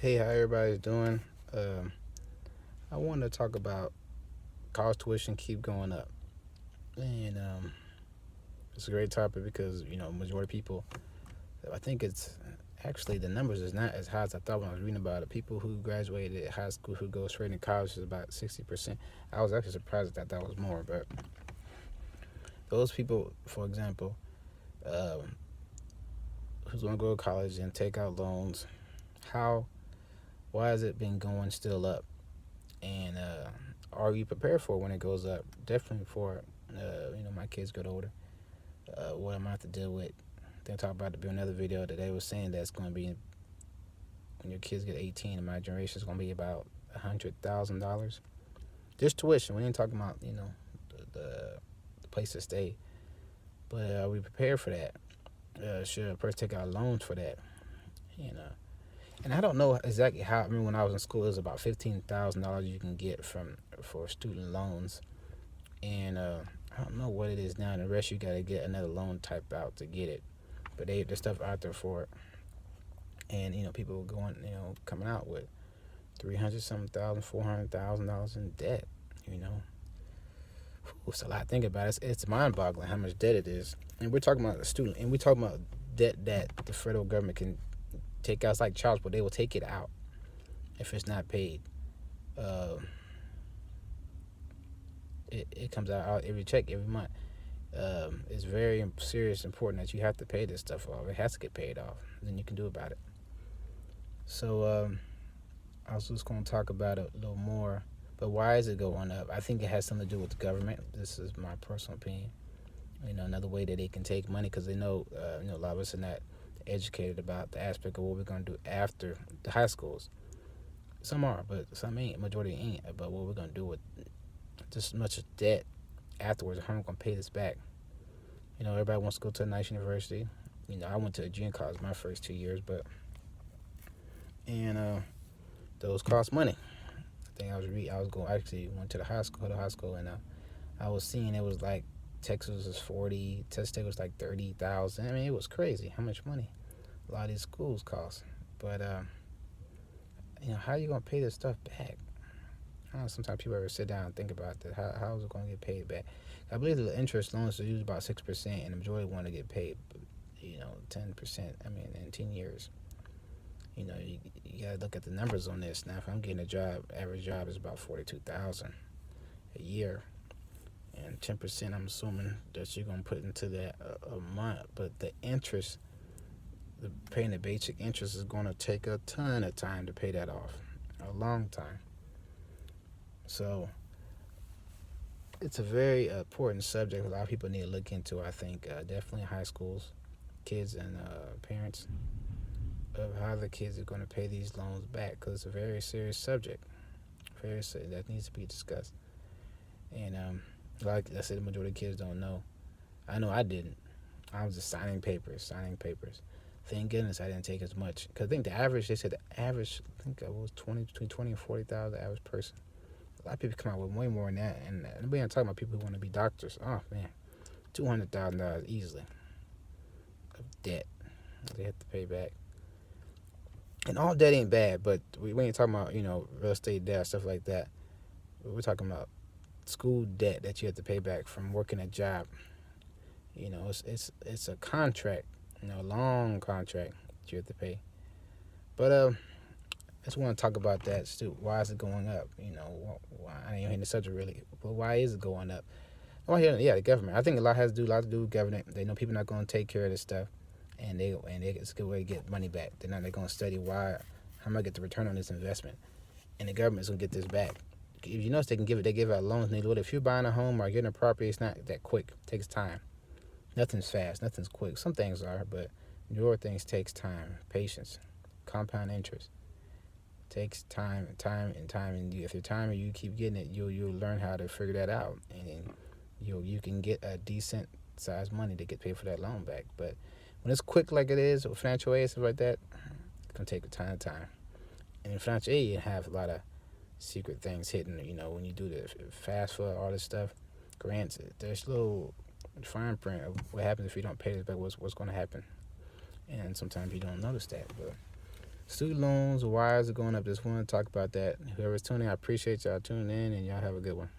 Hey, how everybody's doing? Um, I wanted to talk about college tuition keep going up, and it's a great topic because majority of people. I think it's actually the numbers is not as high as I thought when I was reading about it. People who graduated high school who go straight into college is about 60%. I was actually surprised that that was more, but those people, for example, um, who's going to go to college and take out loans, how why has it been going still up? And are you prepared for it when it goes up? Definitely for my kids get older. What I'm gonna have to deal with. They'll talk about it in another video that they were saying that's going to be when your kids get 18 in my generation it's going to be about $100,000 just tuition. We ain't talking about the place to stay, but are we prepared for that? Should a person take out loans for that? You know, and I don't know exactly how. I mean, when I was in school, it was about $15,000 you can get from for student loans, and I don't know what it is now. And the rest you got to get another loan type out to get it, but there's stuff out there for it, and people were going coming out with 300 something thousand, $400,000 in debt. You know, it's a lot to think about. It's mind boggling how much debt it is, and we're talking about a student, and we're talking about debt that the federal government can take out. It's like child support; they will take it out if it's not paid. Uh, it comes out every check every month. It's very serious, important that you have to pay this stuff off. It has to get paid off. Then you can do about it. So I was just going to talk about it a little more. But why is it going up? I think it has something to do with the government. This is my personal opinion. Another way that they can take money because they know, a lot of us are not educated about the aspect of what we're going to do after the high schools. Some are, but some ain't. Majority ain't. But what we're going to do with this much debt afterwards, how am I going to pay this back? Everybody wants to go to a nice university. I went to a junior college my first 2 years, but and those cost money. I think I was going actually went to the high school, and I was seeing it was like Texas was 40, Texas State was like 30,000. I mean, it was crazy how much money a lot of these schools cost. But how are you gonna pay this stuff back? I don't know, sometimes people ever sit down and think about that. How is it gonna get paid back? I believe the interest loans are usually about 6%, and the majority want to get paid, 10%. I mean, in 10 years. You gotta look at the numbers on this. Now, if I'm getting a job, average job is about 42,000 a year, and 10%, I'm assuming that you're gonna put into that a month. But the interest, paying the basic interest, is gonna take a ton of time to pay that off, a long time. So it's a very important subject. A lot of people need to look into. I think definitely high schools, kids and parents, of how the kids are going to pay these loans back because it's a very serious subject, very serious, that needs to be discussed. And like I said, the majority of kids don't know. I know I didn't. I was just signing papers, signing papers. Thank goodness I didn't take as much because I think the average. They said the average. I think it was between 20 and 40,000. The average person. A lot of people come out with way more than that, and we ain't talking about people who want to be doctors. Oh man, $200,000 easily of debt they have to pay back. And all debt ain't bad, but we ain't talking about real estate debt, stuff like that. We're talking about school debt that you have to pay back from working a job. It's a contract, a long contract that you have to pay. But I just want to talk about that too. Why is it going up? Why I ain't hitting the subject really, but why is it going up? Oh, yeah, the government. I think a lot to do with government. They know people not going to take care of this stuff, and it's a good way to get money back. They're going to study why, how am I get the return on this investment, and the government's going to get this back. If you notice, they give out loans. And if you're buying a home or getting a property, it's not that quick. It takes time. Nothing's fast. Nothing's quick. Some things are, but your things takes time, patience, compound interest. Takes time, and if you're time and you keep getting it, you'll learn how to figure that out, and then you can get a decent size money to get paid for that loan back. But when it's quick like it is with financial aid stuff like that, it's gonna take a ton of time. And in financial aid, you have a lot of secret things hidden. When you do the FAFSA, all this stuff, grants, there's little fine print of what happens if you don't pay this back. What's going to happen, and sometimes you don't notice that. But Student loans, wires are going up. Just want to talk about that. Whoever's tuning, I appreciate y'all tuning in, and y'all have a good one.